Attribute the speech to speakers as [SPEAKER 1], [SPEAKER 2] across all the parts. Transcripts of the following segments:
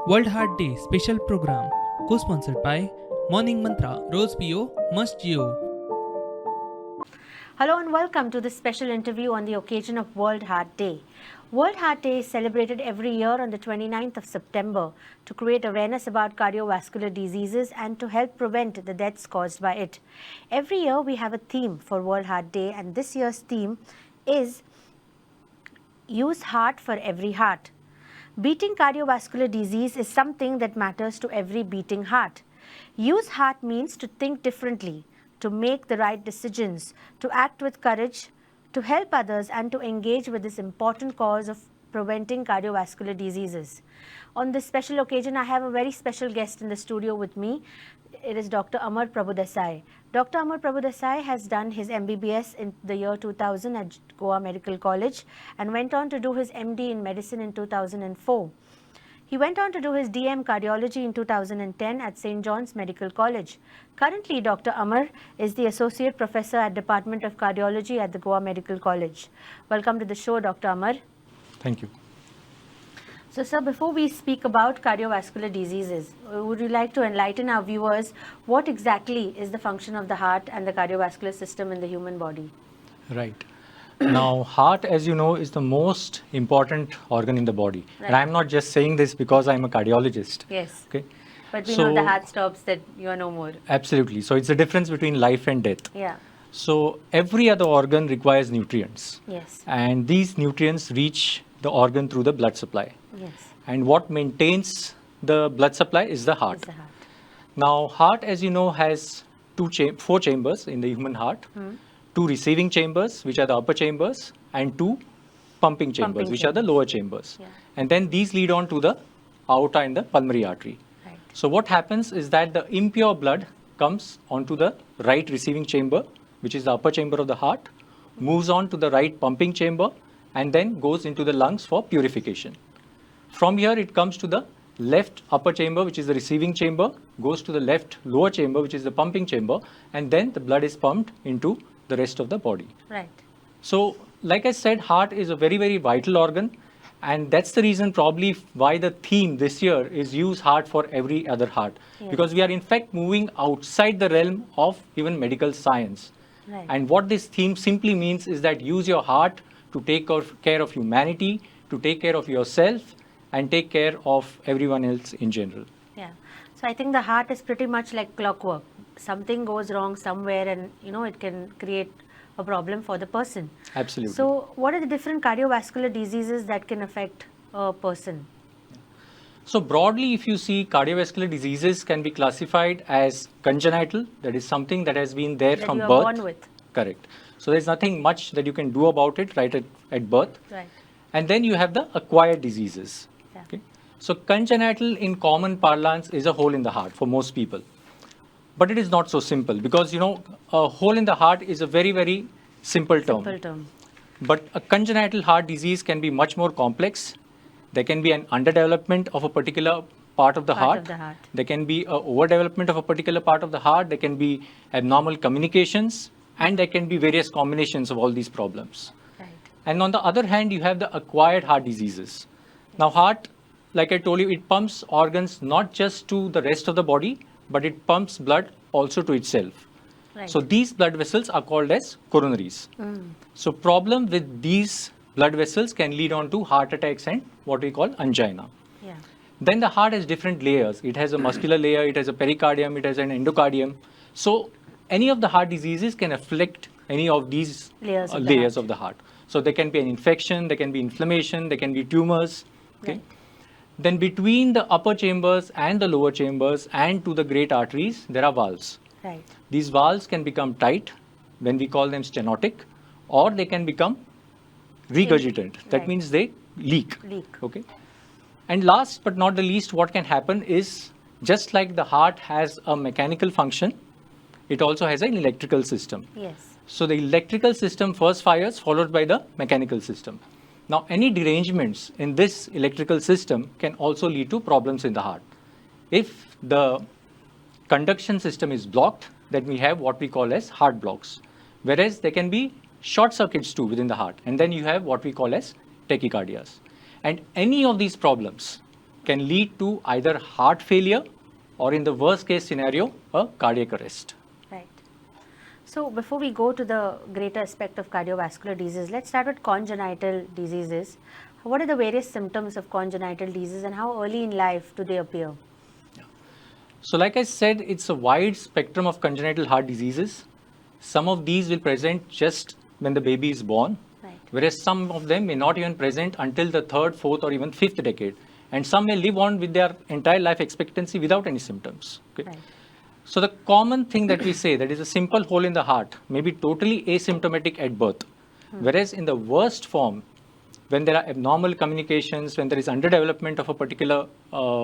[SPEAKER 1] World Heart Day special programme को sponsored by Morning Mantra रोज पियो मस्ट जियो.
[SPEAKER 2] Hello and welcome to this special interview on the occasion of World Heart Day. World Heart Day is celebrated every year on the 29th of September to create awareness about cardiovascular diseases and to help prevent the deaths caused by it. Every year we have a theme for World Heart Day, and this year's theme is Use Heart for Every Heart. Beating cardiovascular disease is something that matters to every beating heart. Use heart means to think differently, to make the right decisions, to act with courage, to help others, and to engage with this important cause of preventing cardiovascular diseases. On this special occasion, I have a very special guest in the studio with me. It is Dr. Amar Prabhudesai. Dr. Amar Prabhudesai has done his MBBS in the year 2000 at Goa Medical College and went on to do his MD in medicine in 2004. He went on to do his DM Cardiology in 2010 at St. John's Medical College. Currently, Dr. Amar is the Associate Professor at Department of Cardiology at the Goa Medical College. Welcome to the show, Dr. Amar.
[SPEAKER 3] Thank you.
[SPEAKER 2] So, sir, before we speak about cardiovascular diseases, would you like to enlighten our viewers what exactly is the function of the heart and the cardiovascular system in the human body?
[SPEAKER 3] Right. Now, heart, as you know, is the most important organ in the body.
[SPEAKER 2] Right.
[SPEAKER 3] And I'm not just saying this because I'm a cardiologist.
[SPEAKER 2] Yes.
[SPEAKER 3] Okay.
[SPEAKER 2] But we know the heart stops, that you are no more.
[SPEAKER 3] Absolutely. So it's the difference between life and death.
[SPEAKER 2] Yeah.
[SPEAKER 3] So every other organ requires nutrients.
[SPEAKER 2] Yes.
[SPEAKER 3] And these nutrients reach the organ through the blood supply.
[SPEAKER 2] Yes.
[SPEAKER 3] And what maintains the blood supply is the heart.
[SPEAKER 2] It's the heart.
[SPEAKER 3] Now, heart, as you know, has four chambers in the human heart. Two receiving chambers, which are the upper chambers, and two pumping chambers, which are the lower chambers.
[SPEAKER 2] Yeah.
[SPEAKER 3] And then these lead on to the aorta and the pulmonary artery.
[SPEAKER 2] Right.
[SPEAKER 3] So what happens is that the impure blood comes onto the right receiving chamber, which is the upper chamber of the heart, moves on to the right pumping chamber, and then goes into the lungs for purification. From here, it comes to the left upper chamber, which is the receiving chamber, goes to the left lower chamber, which is the pumping chamber, and then the blood is pumped into the rest of the body.
[SPEAKER 2] Right.
[SPEAKER 3] So, like I said, heart is a very, very vital organ, and that's the reason probably why the theme this year is use heart for every other heart.
[SPEAKER 2] Yes.
[SPEAKER 3] Because we are in fact moving outside the realm of even medical science.
[SPEAKER 2] Right.
[SPEAKER 3] And what this theme simply means is that use your heart to take care of humanity, to take care of yourself, and take care of everyone else in general.
[SPEAKER 2] Yeah. So I think the heart is pretty much like clockwork. Something goes wrong somewhere and, it can create a problem for the person.
[SPEAKER 3] Absolutely.
[SPEAKER 2] So what are the different cardiovascular diseases that can affect a person?
[SPEAKER 3] So broadly, if you see, cardiovascular diseases can be classified as congenital, that is something that has been there
[SPEAKER 2] That
[SPEAKER 3] from
[SPEAKER 2] you are
[SPEAKER 3] birth.
[SPEAKER 2] born with.
[SPEAKER 3] Correct. So there's nothing much that you can do about it right at birth.
[SPEAKER 2] Right.
[SPEAKER 3] And then you have the acquired diseases.
[SPEAKER 2] Yeah.
[SPEAKER 3] Okay. So congenital in common parlance is a hole in the heart for most people. But it is not so simple because, a hole in the heart is a very, very simple term.
[SPEAKER 2] Simple term.
[SPEAKER 3] But a congenital heart disease can be much more complex. There can be an underdevelopment of a particular part of the heart. There can be an overdevelopment of a particular part of the heart. There can be abnormal communications. And there can be various combinations of all these problems.
[SPEAKER 2] Right.
[SPEAKER 3] And on the other hand, you have the acquired heart diseases. Now, heart, like I told you, it pumps organs not just to the rest of the body, but it pumps blood also to itself.
[SPEAKER 2] Right.
[SPEAKER 3] So these blood vessels are called as coronaries. So problem with these blood vessels can lead on to heart attacks and what we call angina.
[SPEAKER 2] Yeah.
[SPEAKER 3] Then the heart has different layers. It has a muscular layer, it has a pericardium, it has an endocardium. So any of the heart diseases can afflict any of these layers of the heart. So there can be an infection, there can be inflammation, there can be tumors. Okay.
[SPEAKER 2] Right.
[SPEAKER 3] Then between the upper chambers and the lower chambers and to the great arteries, there are valves.
[SPEAKER 2] Right.
[SPEAKER 3] These valves can become tight when we call them stenotic, or they can become regurgitant. That
[SPEAKER 2] Right.
[SPEAKER 3] means they leak.
[SPEAKER 2] Leak.
[SPEAKER 3] Okay. And last but not the least, what can happen is just like the heart has a mechanical function, it also has an electrical system.
[SPEAKER 2] Yes.
[SPEAKER 3] So the electrical system first fires, followed by the mechanical system. Now, any derangements in this electrical system can also lead to problems in the heart. If the conduction system is blocked, then we have what we call as heart blocks. Whereas there can be short circuits too within the heart. And then you have what we call as tachycardias. And any of these problems can lead to either heart failure or, in the worst case scenario, a cardiac arrest.
[SPEAKER 2] Right. So before we go to the greater aspect of cardiovascular disease, let's start with congenital diseases. What are the various symptoms of congenital disease and how early in life do they appear?
[SPEAKER 3] So like I said, it's a wide spectrum of congenital heart diseases. Some of these will present just when the baby is born,
[SPEAKER 2] Right.
[SPEAKER 3] whereas some of them may not even present until the third, fourth, or even fifth decade. And some may live on with their entire life expectancy without any symptoms. Okay?
[SPEAKER 2] Right.
[SPEAKER 3] So the common thing that we say, that is a simple hole in the heart, may be totally asymptomatic at birth. Whereas in the worst form, when there are abnormal communications, when there is underdevelopment of a particular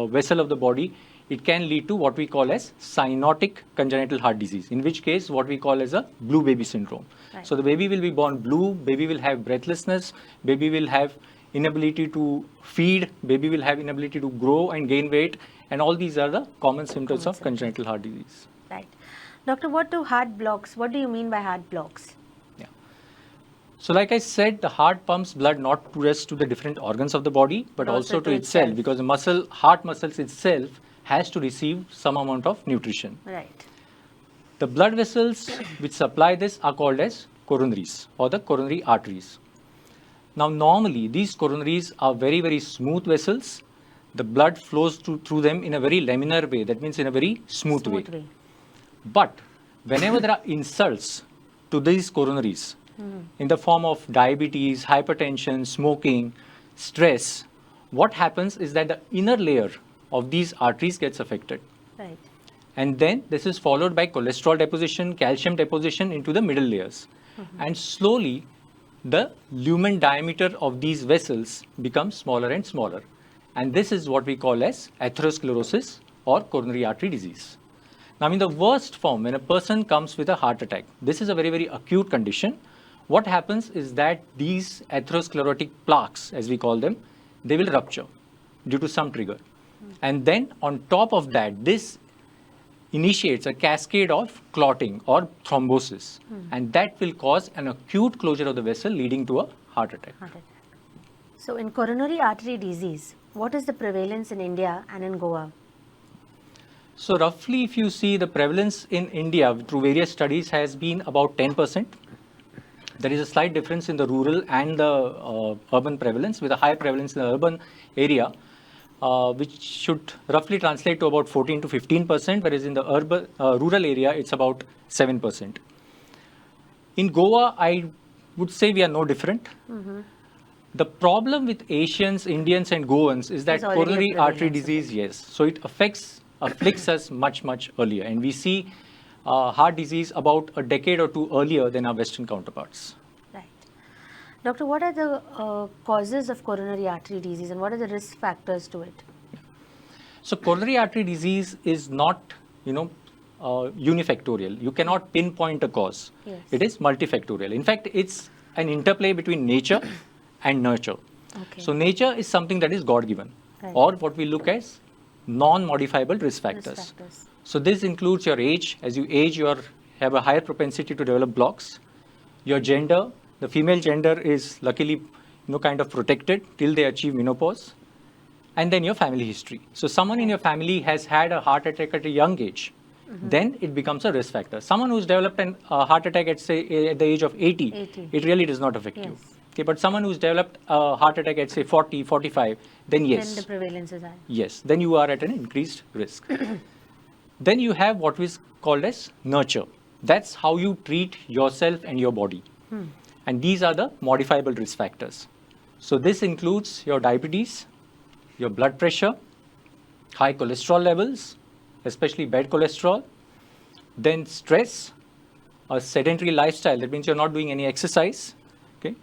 [SPEAKER 3] vessel of the body, it can lead to what we call as cyanotic congenital heart disease, in which case what we call as a blue baby syndrome.
[SPEAKER 2] Right.
[SPEAKER 3] So the baby will be born blue, baby will have breathlessness, baby will have inability to feed, baby will have inability to grow and gain weight, and all these are the common symptoms of congenital heart disease.
[SPEAKER 2] Right. Doctor, what do you mean by heart blocks?
[SPEAKER 3] Yeah. So like I said, the heart pumps blood not just to the different organs of the body, but also to itself, because the heart muscles itself has to receive some amount of nutrition.
[SPEAKER 2] Right.
[SPEAKER 3] The blood vessels which supply this are called as coronaries or the coronary arteries. Now normally these coronaries are very, very smooth vessels. The blood flows through them in a very laminar way, that means in a very smooth way. But whenever there are insults to these coronaries in the form of diabetes, hypertension, smoking, stress, what happens is that the inner layer of these arteries gets affected.
[SPEAKER 2] Right.
[SPEAKER 3] And then this is followed by cholesterol deposition, calcium deposition into the middle layers. And slowly the lumen diameter of these vessels becomes smaller and smaller. And this is what we call as atherosclerosis or coronary artery disease. Now in the worst form, when a person comes with a heart attack, this is a very, very acute condition. What happens is that these atherosclerotic plaques, as we call them, they will rupture due to some trigger. And then on top of that, this initiates a cascade of clotting or thrombosis. And that will cause an acute closure of the vessel leading to a heart attack.
[SPEAKER 2] So in coronary artery disease, what is the prevalence in India and in Goa?
[SPEAKER 3] So roughly, if you see, the prevalence in India through various studies has been about 10%. There is a slight difference in the rural and the urban prevalence, with a higher prevalence in the urban area, which should roughly translate to about 14 to 15%, whereas in the rural area, it's about 7%. In Goa, I would say we are no different. The problem with Asians, Indians, and Goans is that coronary artery disease, yes, so it afflicts us much, much earlier. And we see heart disease about a decade or two earlier than our Western counterparts.
[SPEAKER 2] Right. Doctor, what are the causes of coronary artery disease and what are the risk factors to it?
[SPEAKER 3] So coronary artery disease is not, unifactorial. You cannot pinpoint a cause.
[SPEAKER 2] Yes.
[SPEAKER 3] It is multifactorial. In fact, it's an interplay between nature and nurture.
[SPEAKER 2] Okay.
[SPEAKER 3] So nature is something that is God-given,
[SPEAKER 2] Right.
[SPEAKER 3] or what we look as non-modifiable risk factors. So this includes your age. As you age, you have a higher propensity to develop blocks. Your gender, the female gender is luckily kind of protected till they achieve menopause. And then your family history. So someone in your family has had a heart attack at a young age, then it becomes a risk factor. Someone who's developed a heart attack at, say, at the age of 80, it really does not affect you. Okay, but someone who's developed a heart attack at, say, 40, 45, then yes.
[SPEAKER 2] Then the prevalence is high.
[SPEAKER 3] Yes, then you are at an increased risk. Then you have what is called as nurture. That's how you treat yourself and your body. And these are the modifiable risk factors. So this includes your diabetes, your blood pressure, high cholesterol levels, especially bad cholesterol, then stress, a sedentary lifestyle, that means you're not doing any exercise, okay,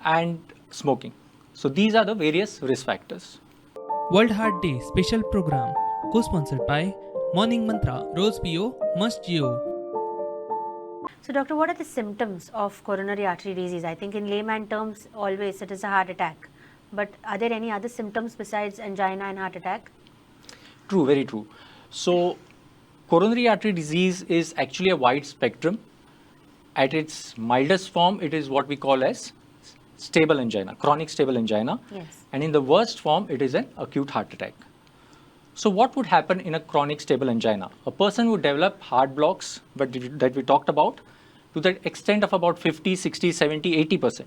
[SPEAKER 3] and smoking. So these are the various risk factors.
[SPEAKER 1] World Heart Day special program, co-sponsored by Morning Mantra, Rose PO, Must Geo.
[SPEAKER 2] So doctor, what are the symptoms of coronary artery disease? I think in layman terms, always it is a heart attack. But are there any other symptoms besides angina and heart attack?
[SPEAKER 3] True, very true. So coronary artery disease is actually a wide spectrum. At its mildest form, it is what we call as stable angina, chronic stable angina.
[SPEAKER 2] Yes.
[SPEAKER 3] And in the worst form, it is an acute heart attack. So what would happen in a chronic stable angina? A person would develop heart blocks that we talked about to the extent of about 50, 60, 70, 80%.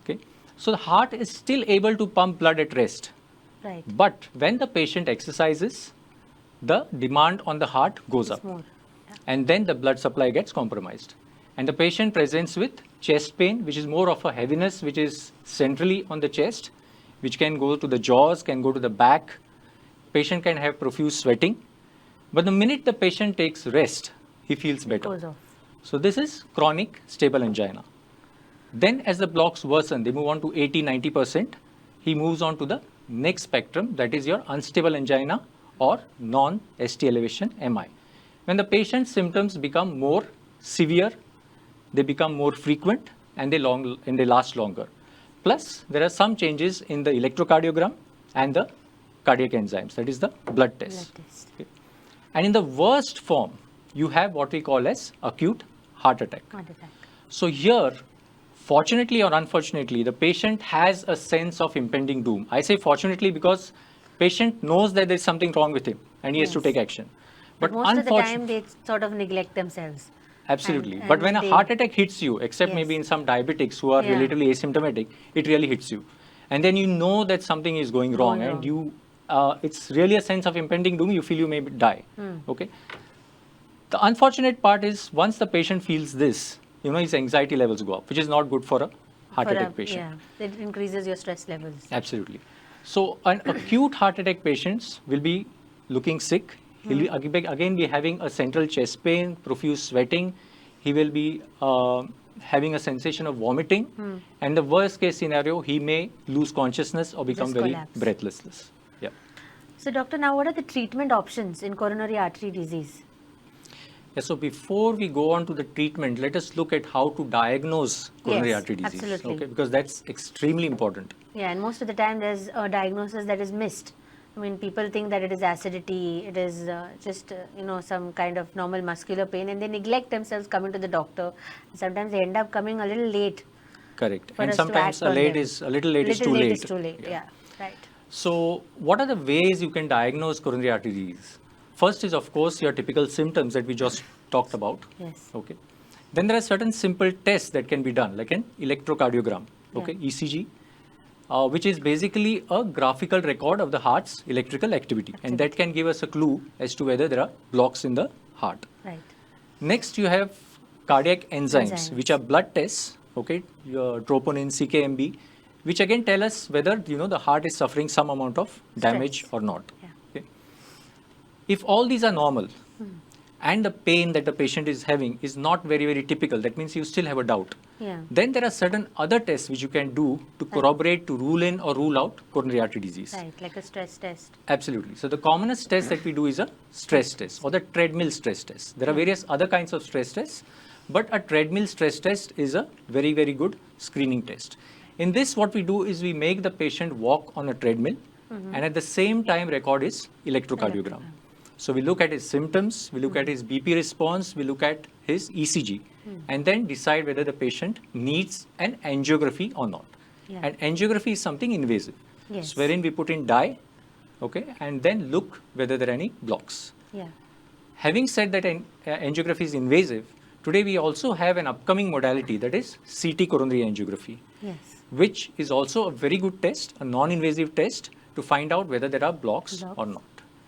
[SPEAKER 3] Okay? So the heart is still able to pump blood at rest.
[SPEAKER 2] Right.
[SPEAKER 3] But when the patient exercises, the demand on the heart goes up.
[SPEAKER 2] More. Yeah.
[SPEAKER 3] And then the blood supply gets compromised. And the patient presents with chest pain, which is more of a heaviness, which is centrally on the chest, which can go to the jaws, can go to the back. Patient can have profuse sweating. But the minute the patient takes rest, he feels better.
[SPEAKER 2] Goes off.
[SPEAKER 3] So this is chronic stable angina. Then as the blocks worsen, they move on to 80, 90%. He moves on to the next spectrum, that is your unstable angina or non-ST elevation MI. When the patient's symptoms become more severe, they become more frequent, and they last longer. Plus, there are some changes in the electrocardiogram and the cardiac enzymes, that is the blood test. Okay. And in the worst form, you have what we call as acute heart attack. So here, fortunately or unfortunately, the patient has a sense of impending doom. I say fortunately because patient knows that there's something wrong with him and he has to take action.
[SPEAKER 2] But most of the time they sort of neglect themselves.
[SPEAKER 3] Absolutely. But when a heart attack hits you, except maybe in some diabetics who are relatively asymptomatic, it really hits you. And then you know that something is going wrong and you, it's really a sense of impending doom, you feel you may die. Okay. The unfortunate part is once the patient feels this, you know, his anxiety levels go up, which is not good for a heart attack patient.
[SPEAKER 2] Yeah, it increases your stress levels.
[SPEAKER 3] Absolutely. So an acute heart attack patient will be looking sick. He'll again be having a central chest pain, profuse sweating. He will be having a sensation of vomiting. And the worst case scenario, he may lose consciousness or become very breathless. Yeah.
[SPEAKER 2] So doctor, now what are the treatment options in coronary artery disease?
[SPEAKER 3] Yeah, so before we go on to the treatment, let us look at how to diagnose coronary artery disease.
[SPEAKER 2] Absolutely.
[SPEAKER 3] Okay, because that's extremely important.
[SPEAKER 2] Yeah, and most of the time there's a diagnosis that is missed. I mean, people think that it is acidity, it is just, you know, some kind of normal muscular pain, and they neglect themselves coming to the doctor. Sometimes they end up coming a little late.
[SPEAKER 3] Correct. And sometimes a little late is too late.
[SPEAKER 2] Is too late. Yeah, right.
[SPEAKER 3] So what are the ways you can diagnose coronary artery disease? First is, of course, your typical symptoms that we just talked about.
[SPEAKER 2] Yes.
[SPEAKER 3] Okay. Then there are certain simple tests that can be done, like an electrocardiogram, okay, ECG, which is basically a graphical record of the heart's electrical activity. And that can give us a clue as to whether there are blocks in the heart.
[SPEAKER 2] Right.
[SPEAKER 3] Next, you have cardiac enzymes, which are blood tests, okay, your troponin, CKMB, which again tell us whether, you know, the heart is suffering some amount of damage or not.
[SPEAKER 2] Yeah.
[SPEAKER 3] Okay. If all these are normal, and the pain that the patient is having is not very, very typical, that means you still have a doubt.
[SPEAKER 2] Yeah.
[SPEAKER 3] Then there are certain other tests which you can do to corroborate, to rule in or rule out coronary artery disease.
[SPEAKER 2] Right, like a stress test.
[SPEAKER 3] Absolutely. So the commonest test that we do is a stress test or the treadmill stress test. There are various other kinds of stress tests, but a treadmill stress test is a very, very good screening test. In this, what we do is we make the patient walk on a treadmill and at the same time record his electrocardiogram. So we look at his symptoms, we look at his BP response, we look at his ECG, and then decide whether the patient needs an angiography or not.
[SPEAKER 2] Yeah.
[SPEAKER 3] And angiography is something invasive.
[SPEAKER 2] Yes.
[SPEAKER 3] So wherein we put in dye, okay, and then look whether there are any blocks.
[SPEAKER 2] Yeah.
[SPEAKER 3] Having said that angiography is invasive, today we also have an upcoming modality, that is CT coronary angiography,
[SPEAKER 2] Yes.
[SPEAKER 3] which is also a very good test, a non-invasive test to find out whether there are blocks or not.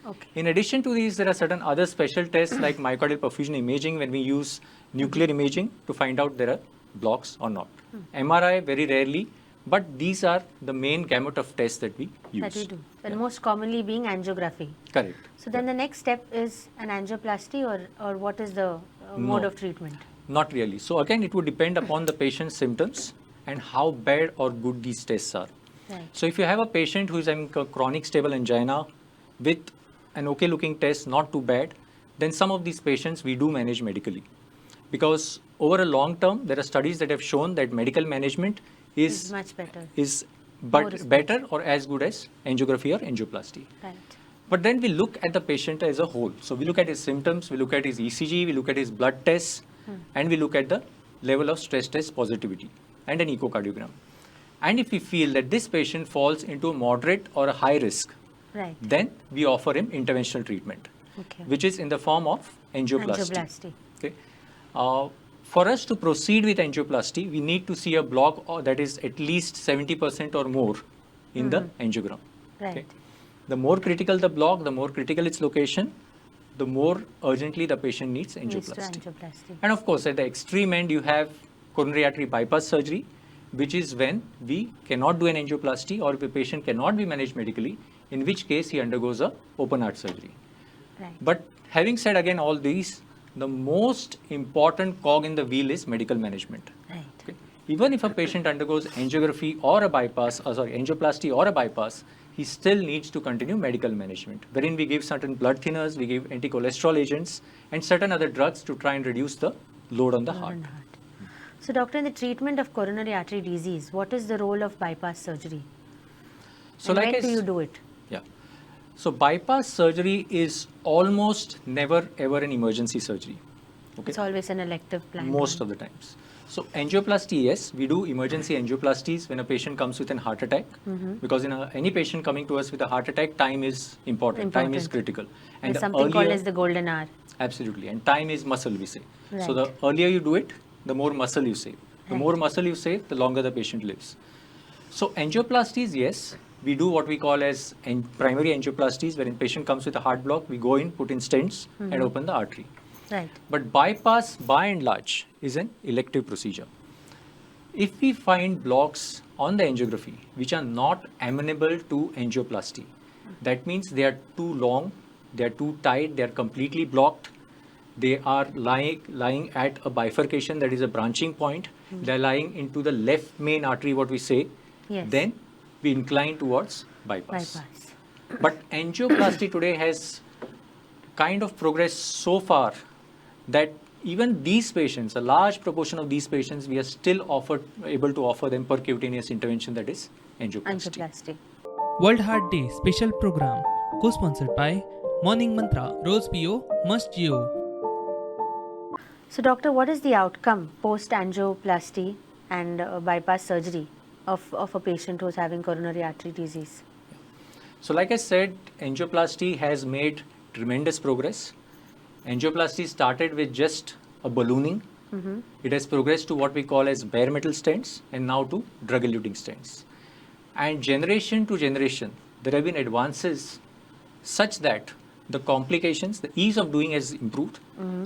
[SPEAKER 2] Okay.
[SPEAKER 3] In addition to these, there are certain other special tests like myocardial perfusion imaging, when we use nuclear imaging to find out there are blocks or not. MRI very rarely, but these are the main gamut of tests that we use.
[SPEAKER 2] That we do. And most commonly being angiography.
[SPEAKER 3] Correct.
[SPEAKER 2] So then the next step is an angioplasty, or what is the mode of treatment?
[SPEAKER 3] Not really. So again, it would depend upon the patient's symptoms and how bad or good these tests are.
[SPEAKER 2] Right.
[SPEAKER 3] So if you have a patient who is having a chronic stable angina with an okay looking test, not too bad, then some of these patients we do manage medically. Because over a long term, there are studies that have shown that medical management is
[SPEAKER 2] much better.
[SPEAKER 3] Better or as good as angiography or angioplasty.
[SPEAKER 2] Right.
[SPEAKER 3] But then we look at the patient as a whole. So we look at his symptoms, we look at his ECG, we look at his blood tests, and we look at the level of stress test positivity and an echocardiogram. And if we feel that this patient falls into a moderate or a high risk,
[SPEAKER 2] Right.
[SPEAKER 3] Then we offer him interventional treatment,
[SPEAKER 2] Okay.
[SPEAKER 3] which is in the form of angioplasty.
[SPEAKER 2] Angioplasty.
[SPEAKER 3] Okay. For us to proceed with angioplasty, we need to see a block that is at least 70% or more in the angiogram.
[SPEAKER 2] Right.
[SPEAKER 3] The more critical the block, the more critical its location, the more urgently the patient needs
[SPEAKER 2] Needs to
[SPEAKER 3] angioplasty.
[SPEAKER 2] angioplasty.
[SPEAKER 3] And of course, at the extreme end, you have coronary artery bypass surgery, which is when we cannot do an angioplasty or if the patient cannot be managed medically, in which case he undergoes a open heart surgery.
[SPEAKER 2] Right.
[SPEAKER 3] But having said again all these, the most important cog in the wheel is medical management.
[SPEAKER 2] Right.
[SPEAKER 3] Okay. Even if a patient undergoes angiography or a bypass, angioplasty or a bypass, he still needs to continue medical management, wherein we give certain blood thinners, we give anti-cholesterol agents, and certain other drugs to try and reduce the load on the heart.
[SPEAKER 2] On heart. So, doctor, in the treatment of coronary artery disease, what is the role of bypass surgery?
[SPEAKER 3] So,
[SPEAKER 2] And
[SPEAKER 3] like
[SPEAKER 2] when do you do it?
[SPEAKER 3] Yeah. So, bypass surgery is almost never ever an emergency surgery. Okay.
[SPEAKER 2] It's always an elective plan.
[SPEAKER 3] Most of the times. So angioplasty, yes, we do emergency angioplasties when a patient comes with a heart attack, because in any patient coming to us with a heart attack, time is important. Time is critical. And
[SPEAKER 2] There's
[SPEAKER 3] the
[SPEAKER 2] something called
[SPEAKER 3] earlier,
[SPEAKER 2] as the golden hour.
[SPEAKER 3] absolutely, and time is muscle, we say. So the
[SPEAKER 2] Right.
[SPEAKER 3] earlier you do it, the more muscle you save. The
[SPEAKER 2] Right.
[SPEAKER 3] more muscle you save, the longer the patient lives. So angioplasties, yes, we do what we call as primary angioplasties, wherein patient comes with a heart block, we go in, put in stents, and open the artery.
[SPEAKER 2] Right.
[SPEAKER 3] But bypass, by and large, is an elective procedure. If we find blocks on the angiography which are not amenable to angioplasty, that means they are too long, they are too tight, they are completely blocked, they are lying at a bifurcation, that is a branching point, they are lying into the left main artery, what we say,
[SPEAKER 2] Yes.
[SPEAKER 3] then we incline towards bypass.
[SPEAKER 2] Bypass.
[SPEAKER 3] But angioplasty today has kind of progressed so far that even these patients, a large proportion of these patients, we are still able to offer them percutaneous intervention, that is angioplasty.
[SPEAKER 2] Angioplasty.
[SPEAKER 1] World Heart Day special program co-sponsored by Morning Mantra, Rose PO, Must Geo.
[SPEAKER 2] So, doctor, what is the outcome post angioplasty and bypass surgery of a patient who is having coronary artery disease?
[SPEAKER 3] So like I said, angioplasty has made tremendous progress. Angioplasty started with just a ballooning. It has progressed to what we call as bare metal stents and now to drug-eluting stents. And generation to generation, there have been advances such that the complications, the ease of doing has improved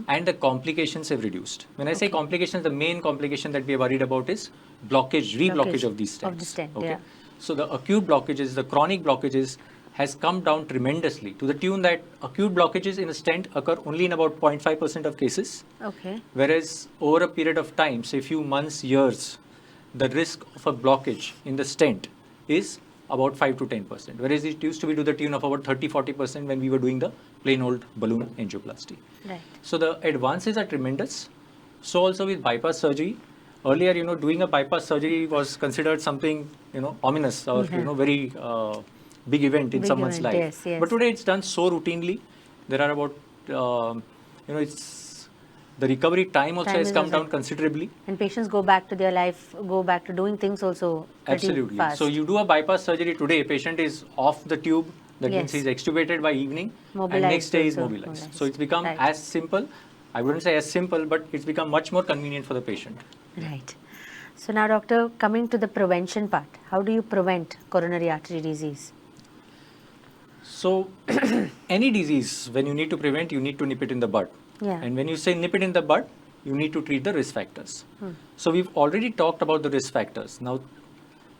[SPEAKER 3] and the complications have reduced. When I say complications, the main complication that we are worried about is blockage, reblockage of these stents.
[SPEAKER 2] Of the stent, yeah.
[SPEAKER 3] So the acute blockages, the chronic blockages has come down tremendously to the tune that acute blockages in a stent occur only in about 0.5% of cases.
[SPEAKER 2] Okay.
[SPEAKER 3] Whereas over a period of time, say few months, years, the risk of a blockage in the stent is about 5 to 10%. Whereas it used to be to the tune of about 30-40% when we were doing the plain old balloon angioplasty.
[SPEAKER 2] Right.
[SPEAKER 3] So the advances are tremendous. So also with bypass surgery. Earlier, doing a bypass surgery was considered something, ominous or, very big event in
[SPEAKER 2] Big
[SPEAKER 3] someone's
[SPEAKER 2] event,
[SPEAKER 3] life.
[SPEAKER 2] yes, yes.
[SPEAKER 3] But today it's done so routinely. There are about, it's the recovery time also
[SPEAKER 2] Time
[SPEAKER 3] has
[SPEAKER 2] is
[SPEAKER 3] come
[SPEAKER 2] also-
[SPEAKER 3] down considerably.
[SPEAKER 2] And patients go back to their life, go back to doing things also pretty
[SPEAKER 3] Absolutely.
[SPEAKER 2] fast.
[SPEAKER 3] So you do a bypass surgery today, patient is off the tube. That means
[SPEAKER 2] Yes.
[SPEAKER 3] he's extubated by evening,
[SPEAKER 2] Mobilized
[SPEAKER 3] and next day is
[SPEAKER 2] also,
[SPEAKER 3] mobilized.
[SPEAKER 2] mobilized.
[SPEAKER 3] So it's become
[SPEAKER 2] Right.
[SPEAKER 3] as simple. I wouldn't say as simple, but it's become much more convenient for the patient.
[SPEAKER 2] Right. So now, doctor, coming to the prevention part, how do you prevent coronary artery disease?
[SPEAKER 3] So any disease, when you need to prevent, you need to nip it in the bud.
[SPEAKER 2] Yeah.
[SPEAKER 3] And when you say nip it in the bud, you need to treat the risk factors. So we've already talked about the risk factors. Now,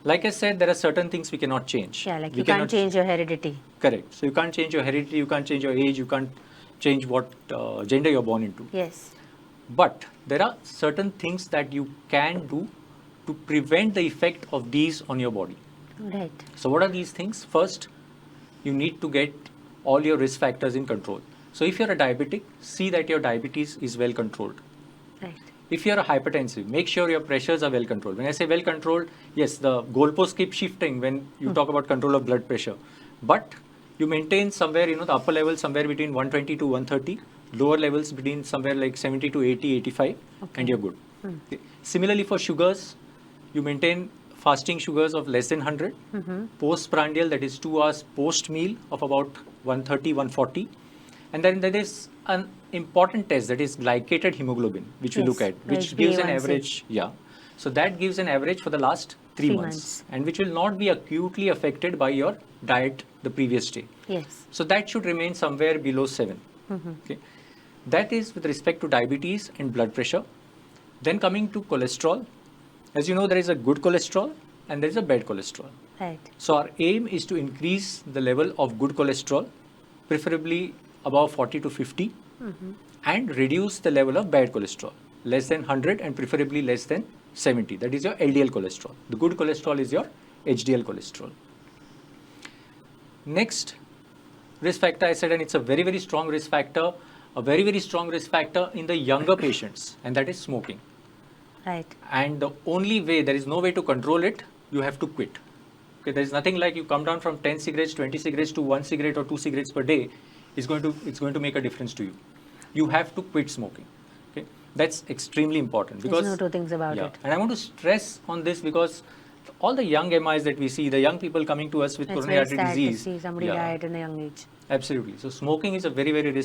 [SPEAKER 3] like I said, there are certain things we cannot change.
[SPEAKER 2] Yeah, like
[SPEAKER 3] We
[SPEAKER 2] you can't
[SPEAKER 3] cannot-
[SPEAKER 2] change your heredity.
[SPEAKER 3] Correct. So you can't change your heredity, you can't change your age, you can't change what gender you're born into.
[SPEAKER 2] Yes.
[SPEAKER 3] But there are certain things that you can do to prevent the effect of these on your body.
[SPEAKER 2] Right.
[SPEAKER 3] So what are these things? First, you need to get all your risk factors in control. So if you're a diabetic, see that your diabetes is well controlled.
[SPEAKER 2] Right.
[SPEAKER 3] If you're a hypertensive, make sure your pressures are well controlled. When I say well controlled, yes, the goalposts keep shifting when you talk about control of blood pressure. But you maintain somewhere, the upper level somewhere between 120 to 130, lower levels between somewhere like 70 to 80, 85, and you're good. Okay. Similarly for sugars, you maintain fasting sugars of less than 100, postprandial, that is 2 hours post meal, of about 130, 140. And then there is an important test, that is glycated hemoglobin, which we
[SPEAKER 2] Yes,
[SPEAKER 3] look at, which
[SPEAKER 2] HbA1c.
[SPEAKER 3] gives an average, so that gives an average for the last 3
[SPEAKER 2] 3
[SPEAKER 3] months,
[SPEAKER 2] months.
[SPEAKER 3] and which will not be acutely affected by your diet the previous day.
[SPEAKER 2] Yes.
[SPEAKER 3] So that should remain somewhere below 7. Okay. That is with respect to diabetes and blood pressure. Then coming to cholesterol, as you know, there is a good cholesterol and there is a bad cholesterol.
[SPEAKER 2] Right.
[SPEAKER 3] So our aim is to increase the level of good cholesterol, preferably above 40 to 50, and reduce the level of bad cholesterol, less than 100 and preferably less than 70. That is your LDL cholesterol. The good cholesterol is your HDL cholesterol. Next risk factor, I said, and it's a very, very strong risk factor, a very, very strong risk factor in the younger patients, and that is smoking.
[SPEAKER 2] Right.
[SPEAKER 3] And the only way, there is no way to control it, you have to quit. Okay, there is nothing like you come down from 10 cigarettes, 20 cigarettes to 1 cigarette or 2 cigarettes per day. It's going to make a difference to you. You have to quit smoking. Okay, that's extremely important because
[SPEAKER 2] There's no two things about it.
[SPEAKER 3] And I want to stress on this because all the young MIs that we see, the young people coming to us with
[SPEAKER 2] It's
[SPEAKER 3] coronary
[SPEAKER 2] very
[SPEAKER 3] artery
[SPEAKER 2] sad
[SPEAKER 3] disease.
[SPEAKER 2] to see somebody died at a young age.
[SPEAKER 3] Absolutely. So smoking is a very, very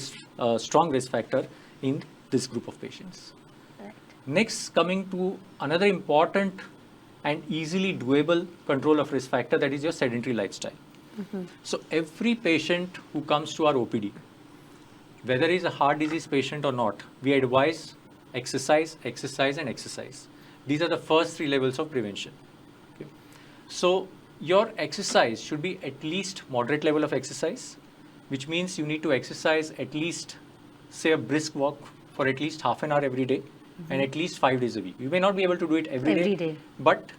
[SPEAKER 3] strong risk factor in this group of patients.
[SPEAKER 2] Right.
[SPEAKER 3] Next, coming to another important and easily doable control of risk factor, that is your sedentary lifestyle. So every patient who comes to our OPD, whether he's a heart disease patient or not, we advise exercise, exercise, and exercise. These are the first 3 levels of prevention. Okay. So your exercise should be at least moderate level of exercise, which means you need to exercise at least, say, a brisk walk for at least half an hour every day and at least 5 days a week. You may not be able to do it every day, but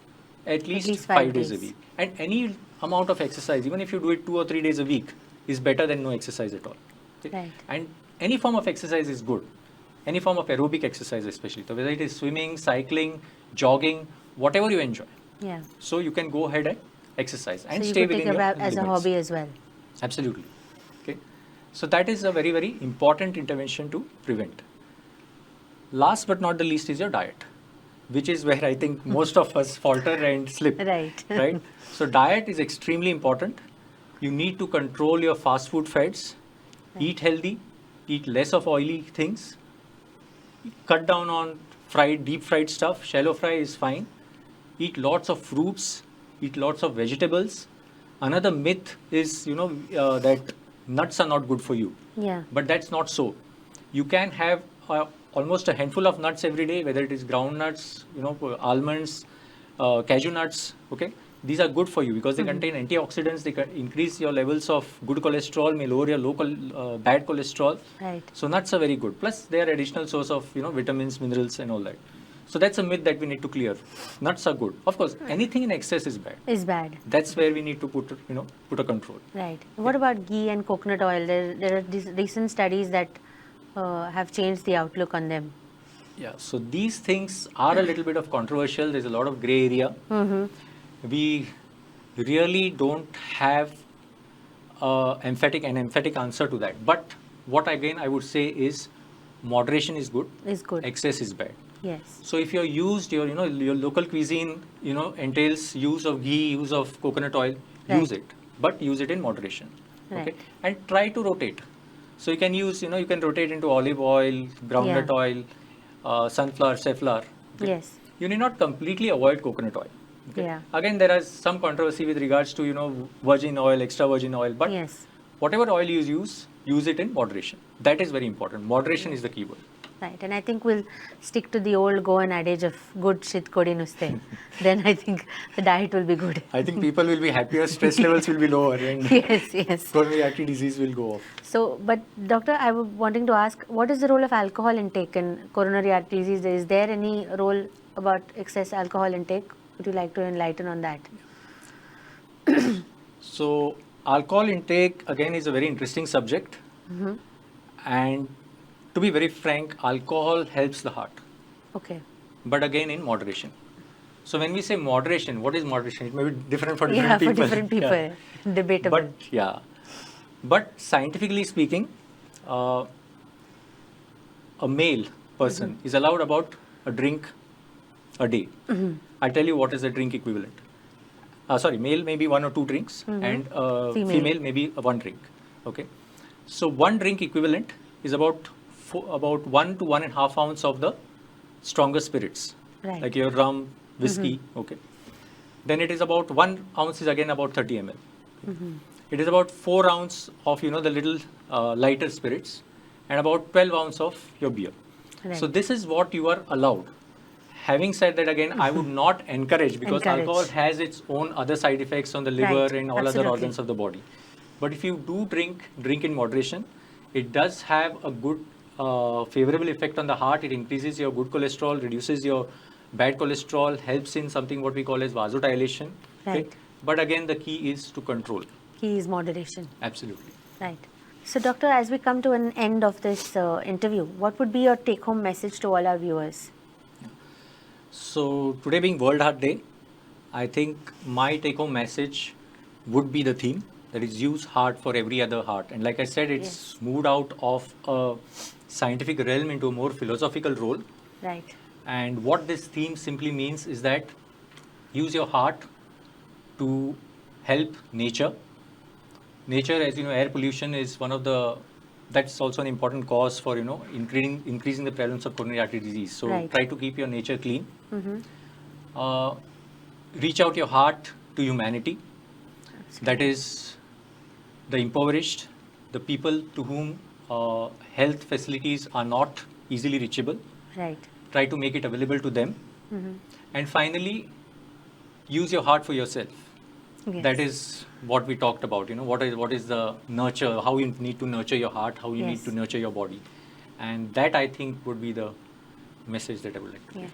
[SPEAKER 3] at least 5 days a week. And any amount of exercise, even if you do it 2 or 3 days a week, is better than no exercise at all. Okay?
[SPEAKER 2] Right.
[SPEAKER 3] And any form of exercise is good. Any form of aerobic exercise especially. So whether it is swimming, cycling, jogging, whatever you enjoy.
[SPEAKER 2] Yeah.
[SPEAKER 3] So you can go ahead and exercise and
[SPEAKER 2] So you
[SPEAKER 3] stay
[SPEAKER 2] could take
[SPEAKER 3] within
[SPEAKER 2] a
[SPEAKER 3] your
[SPEAKER 2] bath as a
[SPEAKER 3] limits.
[SPEAKER 2] hobby as well.
[SPEAKER 3] Absolutely. Okay. So that is a very, very important intervention to prevent. Last but not the least is your diet, which is where I think most of us falter and slip.
[SPEAKER 2] Right.
[SPEAKER 3] Right. So diet is extremely important. You need to control your fast food fads, eat healthy, eat less of oily things, cut down on deep fried stuff. Shallow fry is fine. Eat lots of fruits, eat lots of vegetables. Another myth is, that nuts are not good for you.
[SPEAKER 2] Yeah.
[SPEAKER 3] But that's not so. You can have almost a handful of nuts every day, whether it is ground nuts, almonds, cashew nuts. Okay, these are good for you because they contain antioxidants. They can increase your levels of good cholesterol, may lower your bad cholesterol.
[SPEAKER 2] Right.
[SPEAKER 3] So nuts are very good. Plus, they are additional source of vitamins, minerals, and all that. So that's a myth that we need to clear. Nuts are good. Of course, anything in excess is bad.
[SPEAKER 2] Is bad.
[SPEAKER 3] That's where we need to put a control.
[SPEAKER 2] Right. What about ghee and coconut oil? There are these recent studies that have changed the outlook on them.
[SPEAKER 3] Yeah. So these things are a little bit of controversial. There's a lot of gray area. We really don't have an emphatic answer to that. But what again I would say is moderation is good.
[SPEAKER 2] Is good.
[SPEAKER 3] Excess is bad.
[SPEAKER 2] Yes.
[SPEAKER 3] So if you're used, your local cuisine, entails use of ghee, use of coconut oil, use it, but use it in moderation.
[SPEAKER 2] Right.
[SPEAKER 3] Okay, and try to rotate. So you can use, you can rotate into olive oil, groundnut oil, sunflower, safflower. Okay?
[SPEAKER 2] Yes.
[SPEAKER 3] You need not completely avoid coconut oil. Okay?
[SPEAKER 2] Yeah.
[SPEAKER 3] Again, there is some controversy with regards to, virgin oil, extra virgin oil, but
[SPEAKER 2] Yes.
[SPEAKER 3] whatever oil you use it in moderation. That is very important. Moderation is the key word.
[SPEAKER 2] Right. And I think we'll stick to the old Goan adage of good shit kodi nuste. Then I think the diet will be good.
[SPEAKER 3] I think people will be happier, stress levels will be lower, and
[SPEAKER 2] Yes.
[SPEAKER 3] coronary artery disease will go off.
[SPEAKER 2] So, but doctor, I was wanting to ask, what is the role of alcohol intake in coronary artery disease? Is there any role about excess alcohol intake? Would you like to enlighten on that?
[SPEAKER 3] So, alcohol intake again is a very interesting subject, and to be very frank, alcohol helps the heart,
[SPEAKER 2] Okay.
[SPEAKER 3] but again in moderation. So when we say moderation, what is moderation? It may be different for
[SPEAKER 2] Yeah,
[SPEAKER 3] different people.
[SPEAKER 2] for different people.
[SPEAKER 3] Yeah.
[SPEAKER 2] Debatable.
[SPEAKER 3] But scientifically speaking, a male person is allowed about a drink a day. I tell you what is the drink equivalent. Male maybe 1 or 2 drinks, and female maybe 1 drink. Okay, so 1 drink equivalent is about 1 to 1.5 ounce of the stronger spirits,
[SPEAKER 2] Right.
[SPEAKER 3] like your rum, whiskey. Okay, then it is about 1 ounce is again about 30 ml. It is about 4 ounce of the little lighter spirits, and about 12 ounce of your beer.
[SPEAKER 2] Right.
[SPEAKER 3] So this is what you are allowed. Having said that, again, I would not encourage, because alcohol has its own other side effects on the liver
[SPEAKER 2] Right.
[SPEAKER 3] and all
[SPEAKER 2] Absolutely.
[SPEAKER 3] other organs of the body. But if you do drink in moderation, it does have a good favorable effect on the heart. It increases your good cholesterol, reduces your bad cholesterol, helps in something what we call as vasodilation.
[SPEAKER 2] Right.
[SPEAKER 3] But again, the key is to control.
[SPEAKER 2] Key is moderation.
[SPEAKER 3] Absolutely.
[SPEAKER 2] Right. So, doctor, as we come to an end of this interview, what would be your take-home message to all our viewers?
[SPEAKER 3] So today being World Heart Day, I think my take-home message would be the theme, that is use heart for every other heart. And like I said, it's moved out of a scientific realm into a more philosophical role.
[SPEAKER 2] Right.
[SPEAKER 3] And what this theme simply means is that use your heart to help nature. Nature, as you know, air pollution is one of the, that's also an important cause for, increasing the prevalence of coronary artery disease. So
[SPEAKER 2] Right.
[SPEAKER 3] try to keep your nature clean. Reach out your heart to humanity. That is the impoverished, the people to whom health facilities are not easily reachable.
[SPEAKER 2] Right.
[SPEAKER 3] Try to make it available to them. And finally, use your heart for yourself.
[SPEAKER 2] Yes.
[SPEAKER 3] That is what we talked about. What is the nurture, how you need to nurture your heart, how you need to nurture your body. And that, I think, would be the message that I would like to give.
[SPEAKER 2] Yes.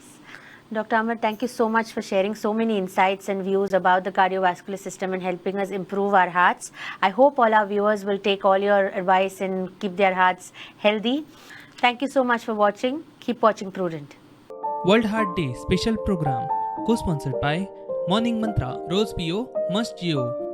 [SPEAKER 2] Dr. Amar, thank you so much for sharing so many insights and views about the cardiovascular system and helping us improve our hearts. I hope all our viewers will take all your advice and keep their hearts healthy. Thank you so much for watching. Keep watching Prudent.
[SPEAKER 1] World Heart Day special program co-sponsored by Morning Mantra, Rose PO, Must Geo.